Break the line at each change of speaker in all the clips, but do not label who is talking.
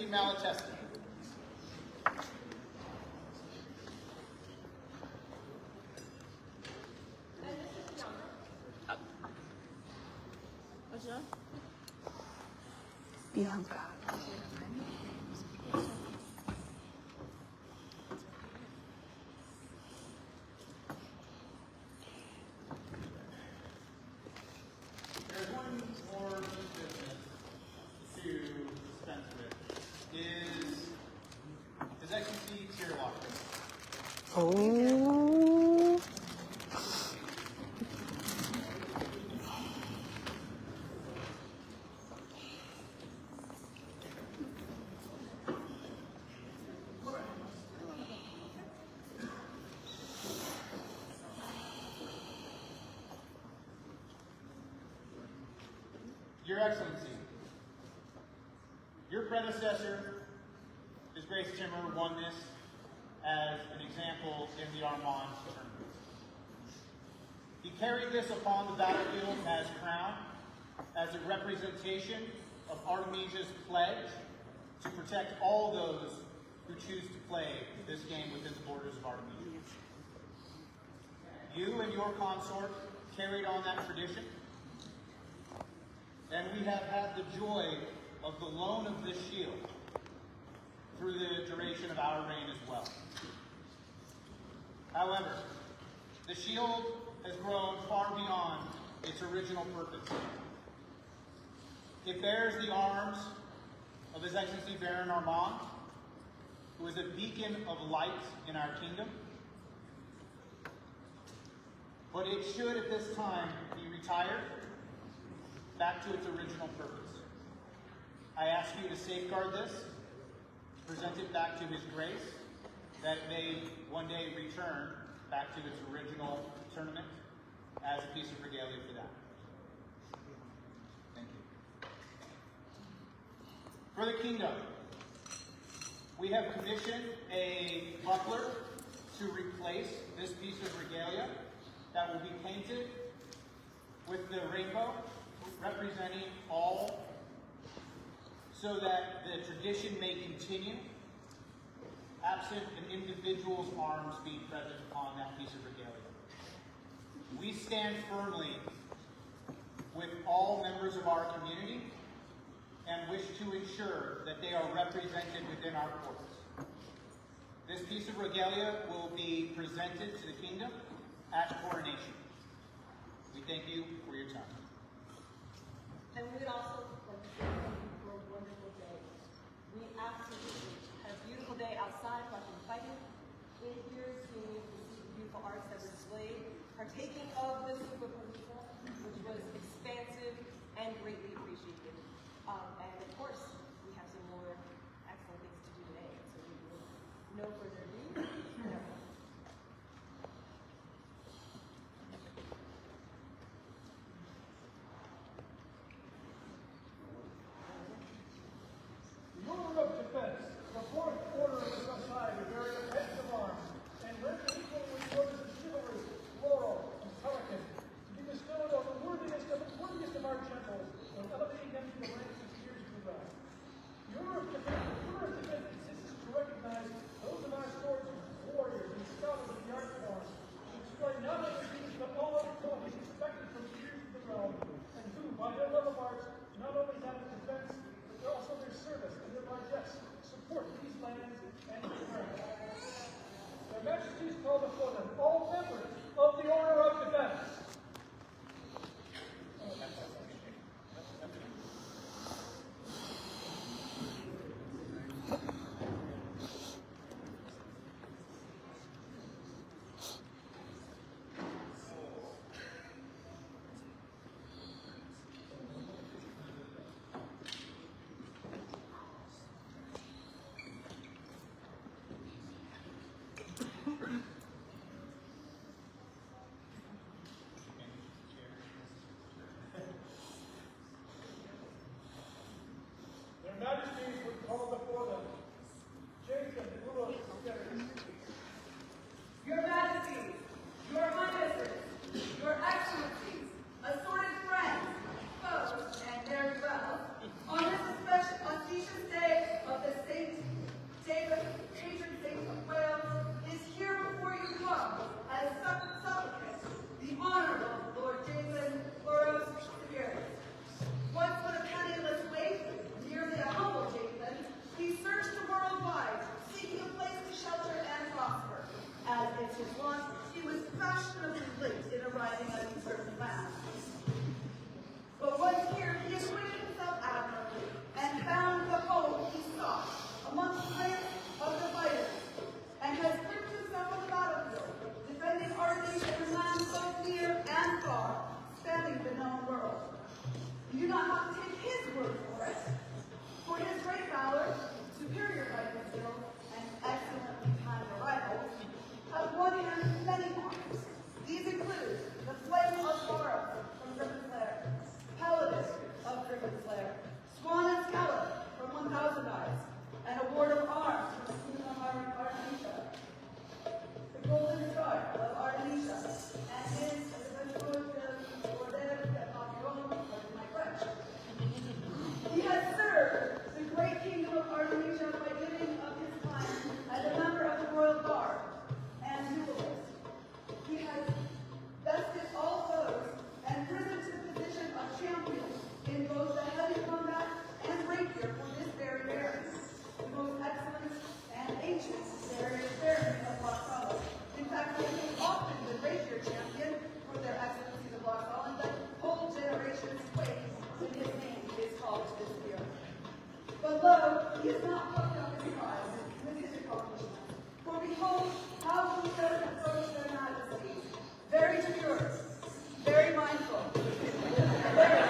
Excellency malatested.
Bianca.
There's one more business to dispense with. Is His Excellency Loch.
Oh.
Your Excellency, your predecessor, His Grace Timur, won this as an example in the Armand tournament. He carried this upon the battlefield as crown, as a representation of Artemisia's pledge to protect all those who choose to play this game within the borders of Artemisia. You and your consort carried on that tradition, and we have had the joy of the loan of this shield through the duration of our reign as well. However, the shield has grown far beyond its original purpose. It bears the arms of His Excellency Baron Armand, who is a beacon of light in our kingdom. But it should at this time be retired back to its original purpose. I ask you to safeguard this, present it back to His Grace, that it may one day return back to its original tournament as a piece of regalia for that. Thank you. For the kingdom, we have commissioned a buckler to replace this piece of regalia that will be painted with the rainbow representing all, so that the tradition may continue, absent an individual's arms being present upon that piece of regalia. We stand firmly with all members of our community and wish to ensure that they are represented within our courts. This piece of regalia will be presented to the kingdom at coronation. We thank you for your time.
And we would also like to say thank you for a wonderful day. We absolutely had a beautiful day outside watching fighting, in here seeing the beautiful arts that were displayed, partaking of the Super Palooza, which was expansive and greatly appreciated. And of course, we have some more excellent things to do today. So we will no further ado.
his wont, he was fashionably late in arriving at a certain land. But once here, he acquitted himself admirably, and found the home he sought among the ranks of the fighters, and has proved himself on the battlefield, defending our nation and land both near and far, spanning the known world. You do not have to take his word for it, for his great valor, superior fighting skill, and excellently timed arrival have won him many honors. These include the Flame of Sorrow from Griffin-Clare, Paladin of Griffin-Clare, Swan and Scallop from 1,000 Eyes, and Award of Arms from Queen of Artemisia, the Golden Star of Artemisia, and his He has served the great kingdom of Artemisia by giving of his time as a member of the royal guard and duelist. He has bested all foes and risen to the position of champion in both the heavy combat and rapier for this very baron, the most excellent and ancient baron of Loch. In fact, they have often the rapier champion for their excellencies of Loch, that whole generations wait when his name is called this year. But lo, he is not puffed up in pride with his accomplishments. For behold, how we serve and approach their majesties, very pure, very mindful, very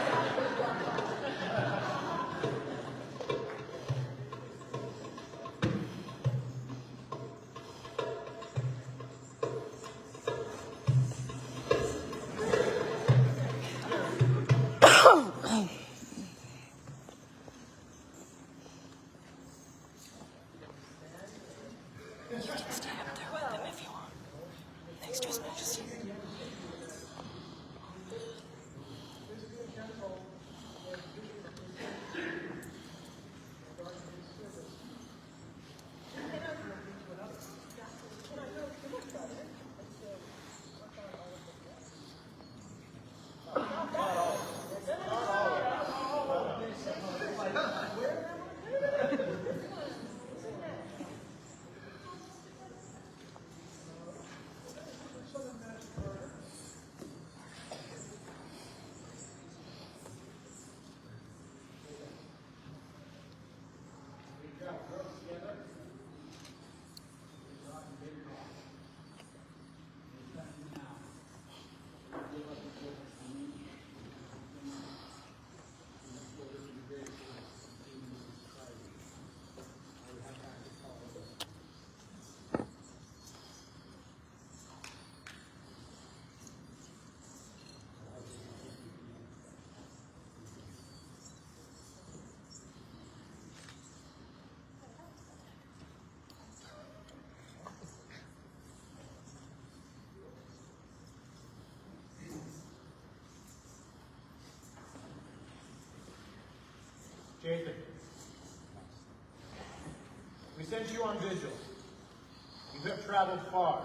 Jaythynn, we sent you on vigil. You have traveled far.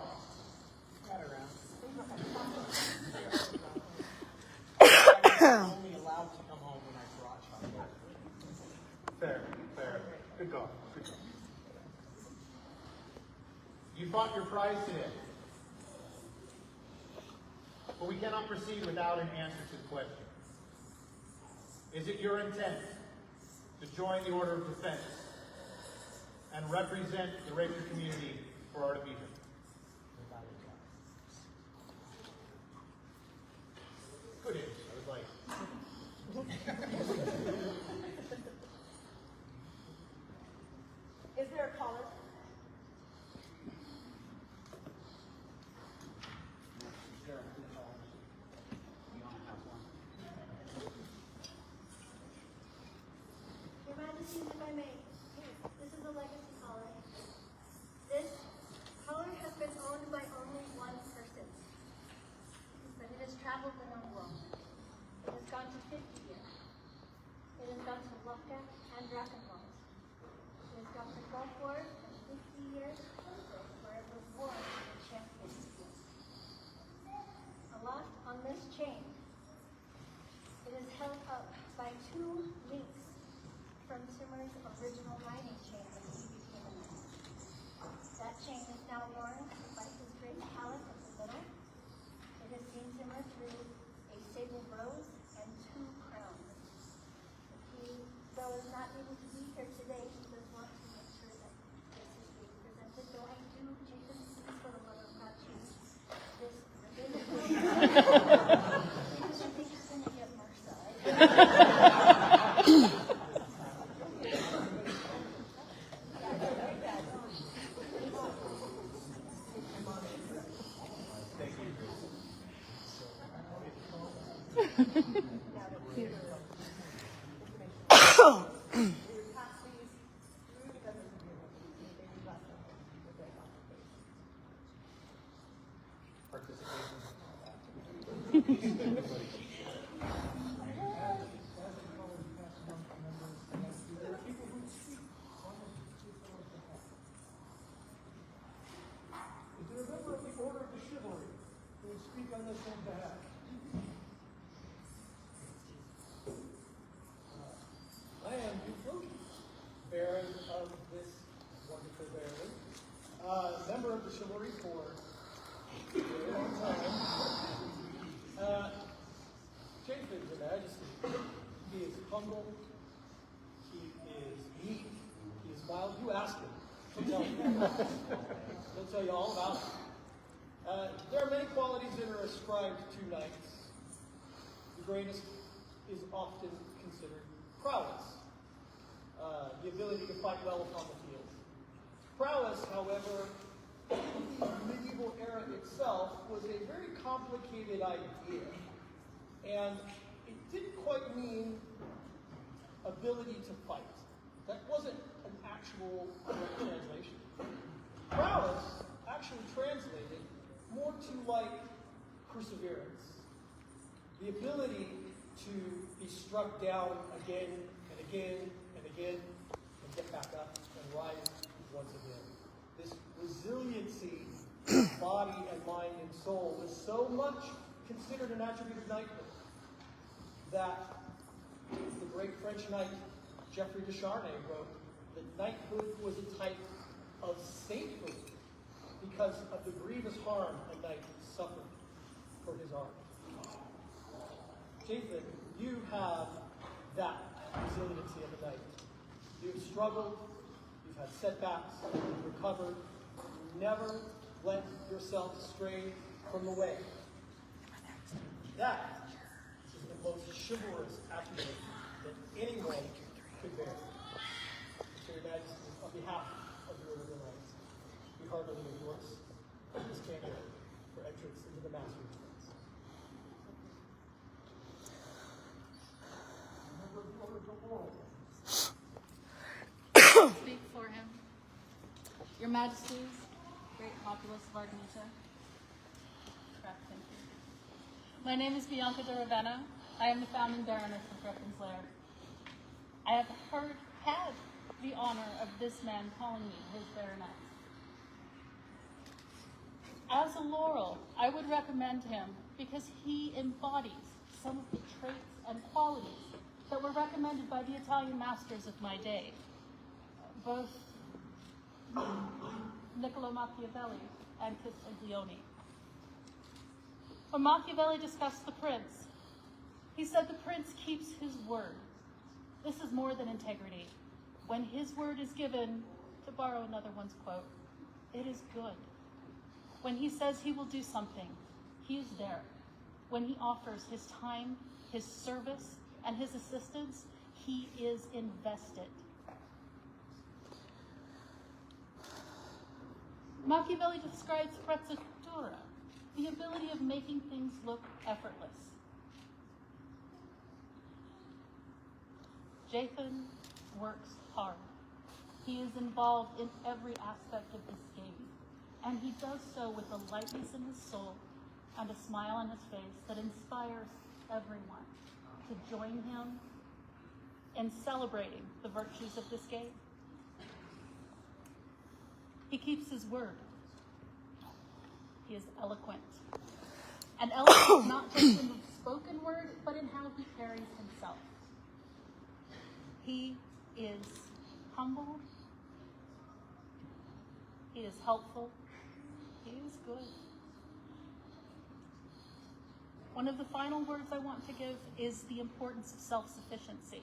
Got around. I'm only allowed to come home when I brought you. Fair, fair. Good call. Good call. You fought your prize today. But we cannot proceed without an answer to the question. Is it your intent to join the Order of Defense and represent the rapier community for Artemisia? Good answer. I was like...
Is there a caller?
Your Majesty, if I may, this is a legacy collar. This collar think he's gonna get Marcel.
Is there a member of the Order of the Chivalry who will speak on this on behalf? I am Loch, Baron of this wonderful barony, member of the chivalry for a very long time. Jaythynn, Your Majesty, he is humble, he is meek, he is mild. You ask him, he'll tell you. He'll tell you all about it. There are many qualities that are ascribed to knights. The greatest is often considered prowess, the ability to fight well upon the field. Prowess, however, in the medieval era itself, was a very complicated idea. And it didn't quite mean ability to fight. That wasn't an actual direct translation. Prowess actually translated more to like perseverance. The ability to be struck down again and again and again and get back up and rise once again. This resiliency of body and mind and soul was so much considered an attribute of knighthood that the great French knight Geoffrey de Charnay wrote that knighthood was a type of sainthood because of the grievous harm a knight suffered for his art. Jaythynn, you have that resiliency of a knight. You've struggled, you've had setbacks, you've recovered, you never let yourself stray from the way. That is the most chivalrous attribute that anyone could bear. So, Your Majesty, on behalf of your Order of the Knights, we heartily endorse this candidate for entrance into the Master's Ranks. Member of the Order of the Laurel.
Speak for him. Your Majesties, great populace of Argonita. Correct, thank you. My name is Bianca de Ravenna. I am the founding Baroness of Griffin's Lair. I have had the honor of this man calling me his Baroness. As a laurel, I would recommend him because he embodies some of the traits and qualities that were recommended by the Italian masters of my day, both Niccolo Machiavelli and Castiglione. When Machiavelli discussed the prince, he said the prince keeps his word. This is more than integrity. When his word is given, to borrow another one's quote, it is good. When he says he will do something, he is there. When he offers his time, his service, and his assistance, he is invested. Machiavelli describes prezzatura, the ability of making things look effortless. Jaythynn works hard. He is involved in every aspect of this game, and he does so with a lightness in his soul and a smile on his face that inspires everyone to join him in celebrating the virtues of this game. He keeps his word. He is eloquent. And eloquent not just in the spoken word, but in how he carries himself. He is humble. He is helpful. He is good. One of the final words I want to give is the importance of self-sufficiency.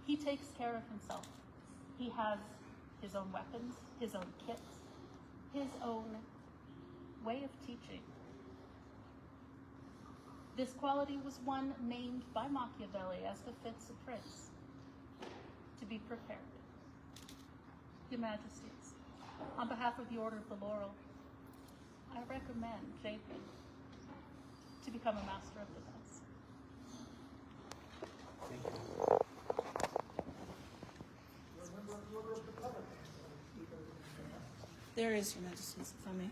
He takes care of himself. He has his own weapons, his own kits, his own way of teaching. This quality was one named by Machiavelli as befits a prince, to be prepared. Your Majesties, on behalf of the Order of the Laurel, I recommend Jaythynn to become a Master of Defense.
Thank you.
There is, Your Majesties, if I may.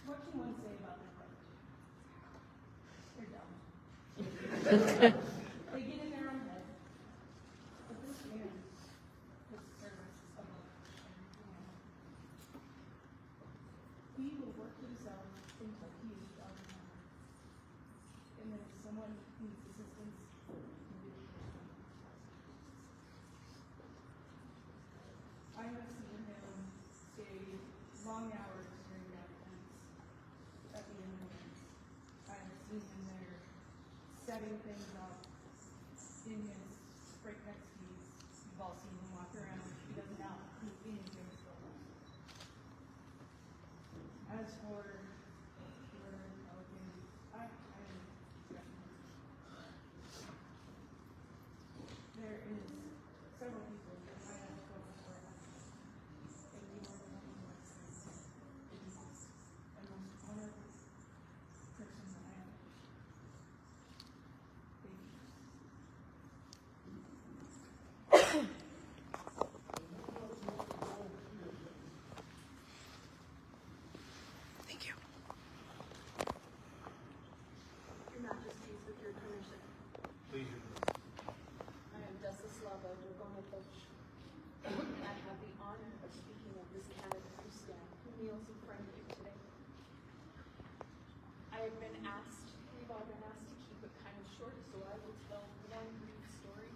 What can one say about their brother? They're dumb. They get in their own head. But this man puts service above everything else. He will work himself until he is done. And then if someone needs assistance, he will do it. I have seen him stay long hours during that fence at the end of the night. I have seen him there setting things up in his breakneck speeds. You've all seen him walk around. He doesn't have anything still. As for your Pelican, I there is several people that I have spoken for us, and you are the one who has the easiest and most honorable person that I have. Thank you.
Thank you.
Your Majesties, with your permission,
Please.
I am Desislava Dragona Loch, and I have the honor of speaking of this candidate who stands, who kneels in front of you today. We've all been asked to keep it kind of short, so I will tell one brief story,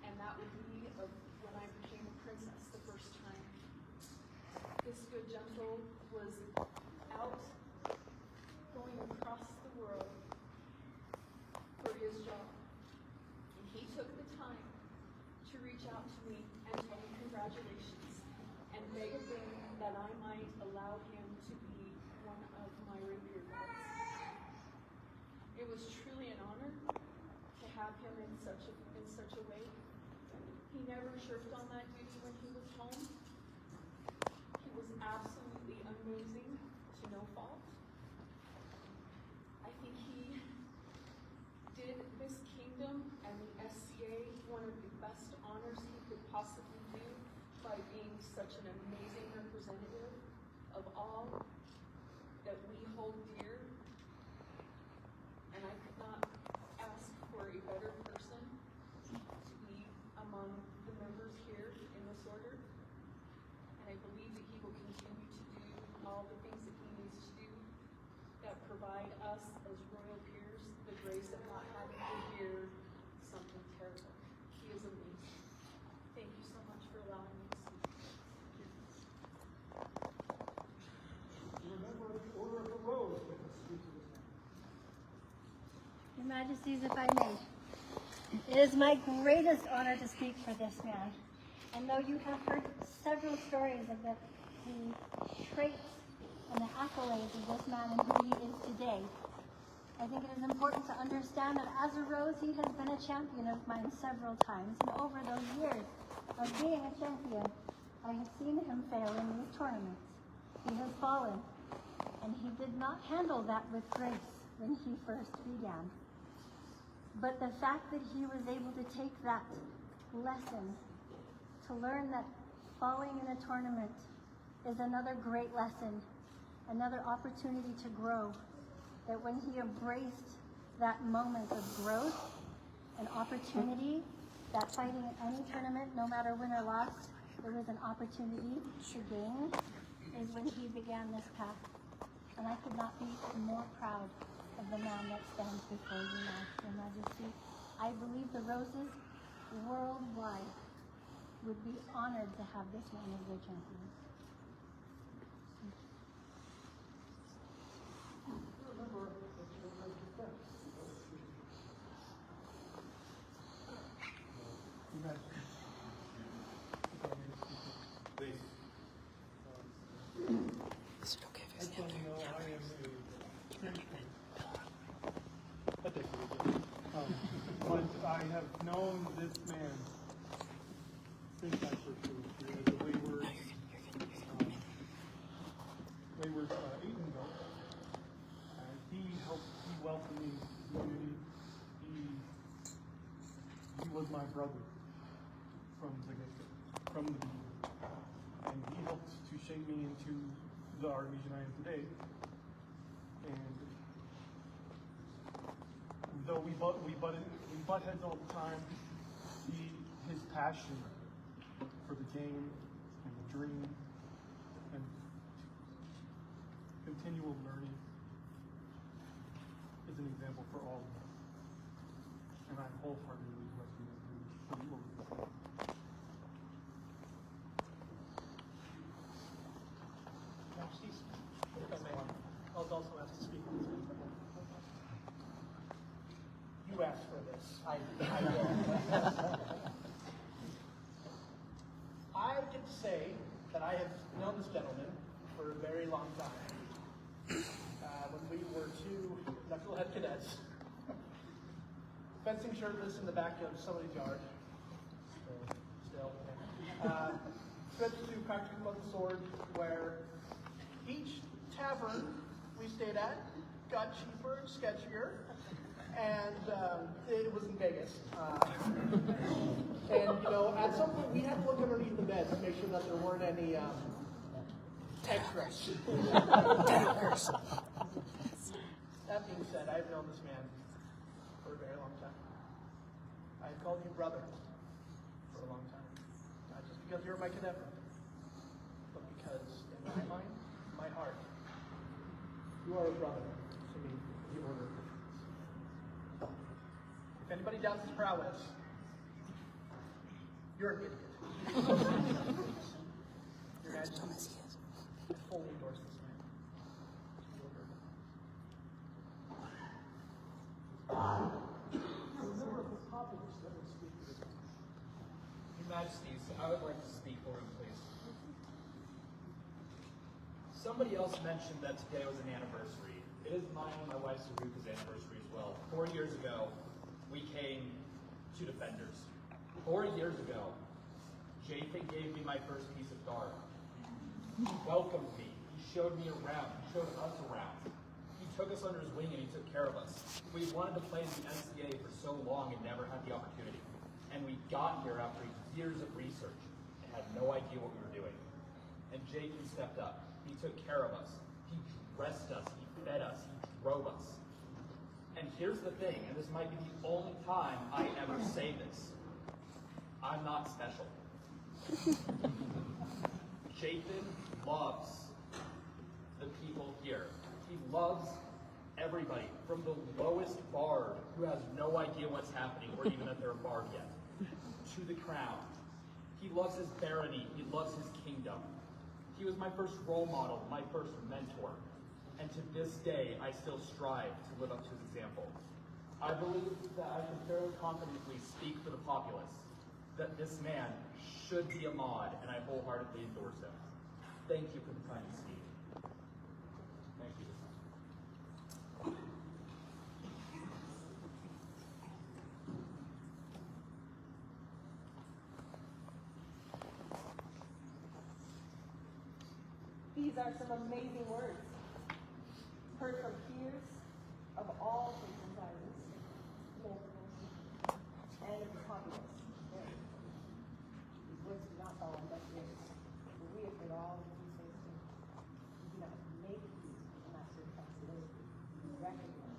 and that would be of when I became a princess the first time. This good gentle was out going across the world for his job. And he took the time to reach out to me and tell me congratulations and beg that I might allow him to be one of my rapier guards. It was truly an honor to have him in such a way. He never shirked on that duty when he was home. He was absolutely amazing to no fault. I think he did this kingdom and the SCA one of the best honors he could possibly do by being such an amazing representative of all that we hold dear. And I could not ask for a better person to be among the members here in this order. And I believe that he will continue to do all the things that he needs to do that provide us as royal peers the grace of not having to hear something terrible. He is amazing. Thank you so much for allowing me to speak.
Remember the Order of the Rose with us speak to this man.
Your Majesties, if I may, it is my greatest honor to speak for this man. And though you have heard several stories of the traits and the accolades of this man and who he is today, I think it is important to understand that as a Rose, he has been a champion of mine several times. And over those years of being a champion, I have seen him fail in these tournaments. He has fallen, and he did not handle that with grace when he first began. But the fact that he was able to take that lesson, to learn that falling in a tournament is another great lesson, another opportunity to grow, that when he embraced that moment of growth and opportunity, that fighting in any tournament, no matter win or loss, there was an opportunity to gain, is when he began this path. And I could not be more proud of the man that stands before you now, Your Majesty. I believe the Roses worldwide would be honored to have this man as their champion.
I have known this man since I first moved here as a wayward 8-year-old. He welcomed me into the community. He was my brother from the beginning. And he helped to shape me into the Artesian I am today. And though we butt heads all the time, his passion for the game and the dream and continual learning is an example for all of us. And I wholeheartedly recommend him for the organization.
I was also asked to speak on this. You asked for this. I will. I get to say that I have known this gentleman for a very long time. When we were two knucklehead cadets, fencing shirtless in the back of somebody's yard. Still. Switched to practicing about the sword, where each tavern we stayed at got cheaper and sketchier, and it was in Vegas. And at some point we had to look underneath the bed to make sure that there weren't any extras. That being said, I've known this man for a very long time. I've called you brother for a long time. Not just because you're my cadet brother, but because in my mind, my heart, you are a brother to me, the order of difference. If anybody doubts his prowess, you're an idiot. Your Majesty, I fully endorse this man.
Your Majesties, I would like to speak for him, please. Somebody else mentioned that today was an anniversary. It is mine and my wife Saruka's anniversary as well. 4 years ago, we came to Defenders. 4 years ago, Jaythynn gave me my first piece of garb. He welcomed me. He showed me around. He showed us around. He took us under his wing and he took care of us. We wanted to play in the NCAA for so long and never had the opportunity. And we got here after years of research and had no idea what we were doing. And Jaythynn stepped up. He took care of us. He dressed us. He fed us. He drove us. And here's the thing, and this might be the only time I ever say this. I'm not special. Jaythynn loves the people here. He loves everybody, from the lowest bard who has no idea what's happening or even that they're a bard yet, to the crown. He loves his barony. He loves his kingdom. He was my first role model, my first mentor. And to this day, I still strive to live up to his example. I believe that I can fairly confidently speak for the populace that this man should be a mod, and I wholeheartedly endorse him. Thank you for the time to speak. Thank you.
These are some amazing words, heard from peers of all different sizes, and of the populace. These words do not fall on deaf ears. We have heard all of these things too. We do not make these a master responsibility. We recognize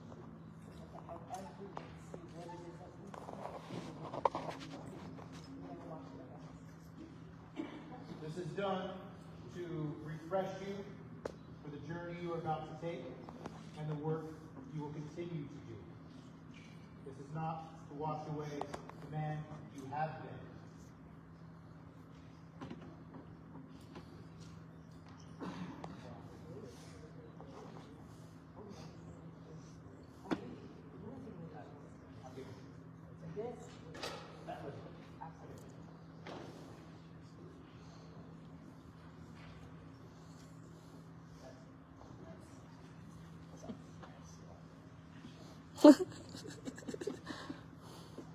that to help everyone see what it is that we never watch it again.
This is done to refresh you for the journey you are about to take and the work you will continue to do. This is not to wash away the man you have been.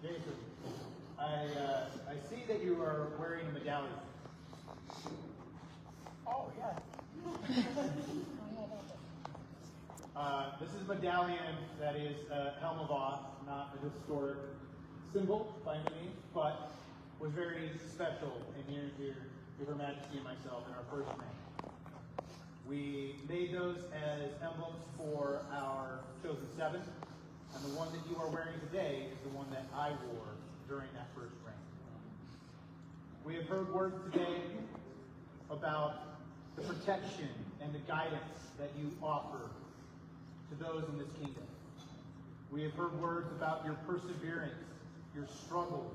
Jaythynn. see that you are wearing a medallion. Oh, yeah. This is a medallion that is a helm of Oz, not a historic symbol by any means, but was very special and near and dear to Her Majesty and myself in our first reign. We made those as emblems for our chosen seven, and the one that you are wearing today is the one that I wore during that first reign. We have heard words today about the protection and the guidance that you offer to those in this kingdom. We have heard words about your perseverance, your struggles,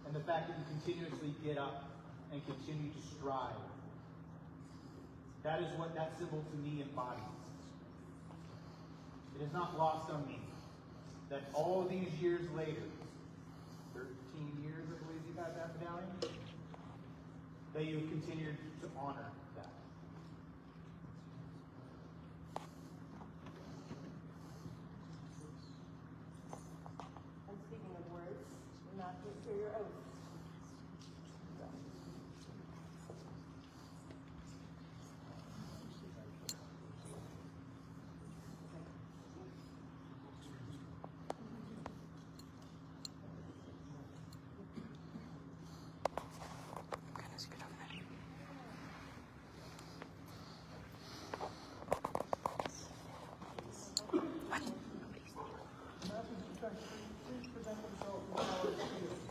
and the fact that you continuously get up and continue to strive. That is what that symbol to me embodies. It is not lost on me that all these years later, 13 years I believe you've had that medallion, that you have continued to honor that.
And speaking of words, we're not just hear your oath.
Please present themselves with our shields.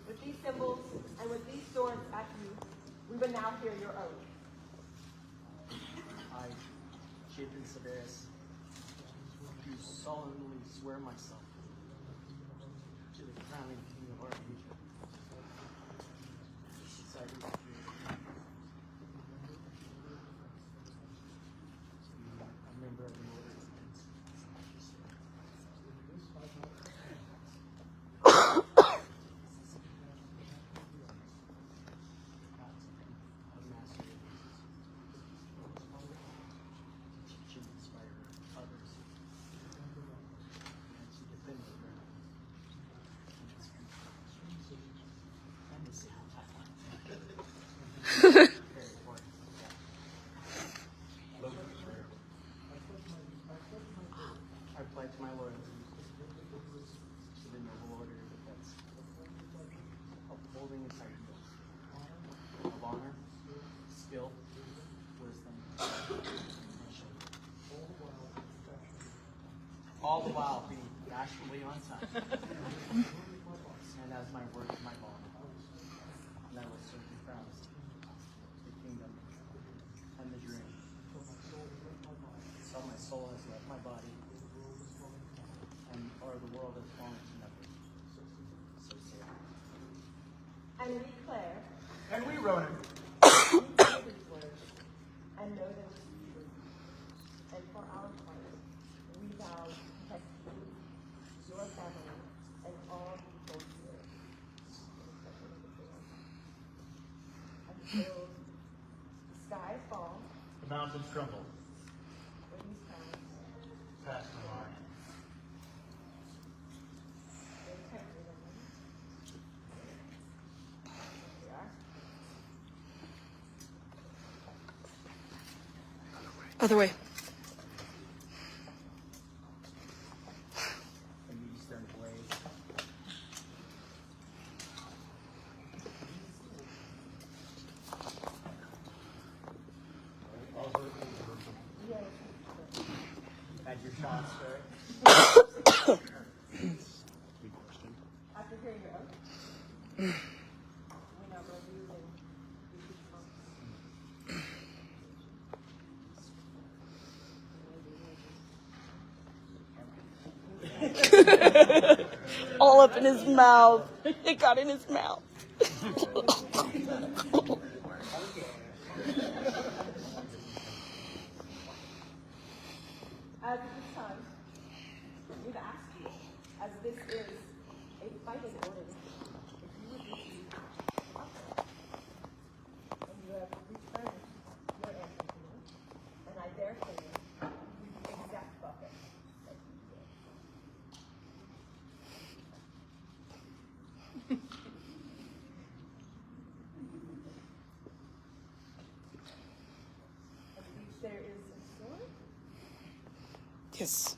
With these symbols and with these swords at you, we will now hear your oath.
I, Jaythynn Uros, do solemnly swear myself to the crowning king of our region. Society of a member of the order of I pledge my loyalty to the noble order of defense, upholding its ideals of honor, skill, wisdom, and mission, all the while being fashionably on time, and as my word is my bond, and I will serve the crowns, the kingdom, and the dream. So my soul has left my body, and or the world has fallen to nothing. So say I.
And we declare,
And we, Ronan,
we say these words, and know them to be true. And for our part, we vow to protect you, your family, and all people here. Until the skies fall,
the mountains crumble,
with these crowns,
past the line.
they temper them. There they are.
Other way.
And the eastern blaze.
Had your shots, sir.
After hearing your oath, we now review and
All up in his mouth. It got in his mouth.
as it is time, we've asked you, as this is a fighting order, if you would receive the buckler. And you have returned your answer to me, and I dare say you the exact bucket that you did. I believe there is a sword.
Yes.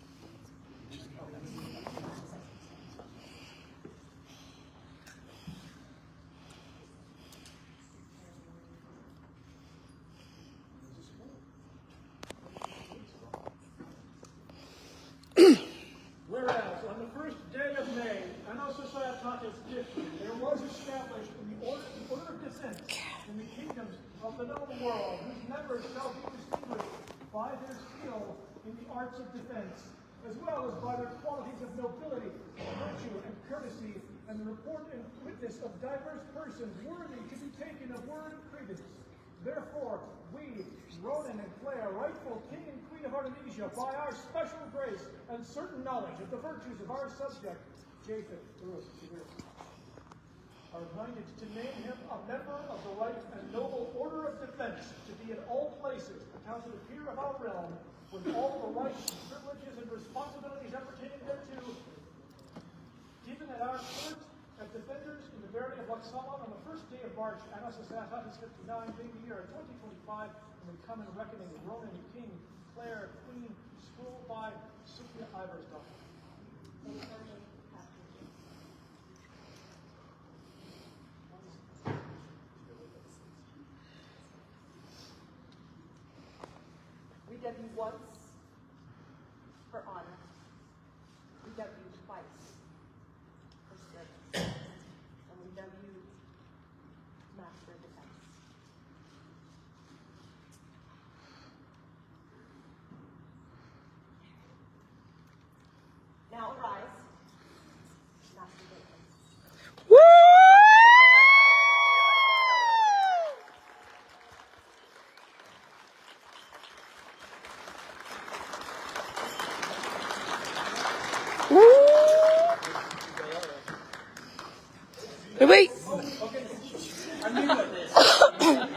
Whereas on the first day of May, Anno Societatis 50, there was established in the order of descent in the kingdoms of the known world, whose members shall be distinguished by their skill in the arts of defense, as well as by their qualities of nobility, virtue, and courtesy, and the report and witness of diverse persons worthy to be taken of word and credence. Therefore, we, Ronan and Claire, rightful king and queen of Artemisia, by our special grace and certain knowledge of the virtues of our subject, Jaythynn Uros, are minded to name him a member of the right and noble order of defense, to be in all places accounted a peer of our realm, with all the rights, privileges, and responsibilities appertaining thereto, given at our court as defenders in the Barony of Salann on the first day of March, Anno Societatis 59, being the year of 2025, and we come in reckoning of Ronan King, Claire, Queen, scrolled by Sophia Iversdottir.
We dub you once for honor. We dub you twice for service. And we dub you master of defense. Now arise, master of defense.
Wait.
Okay. I knew that.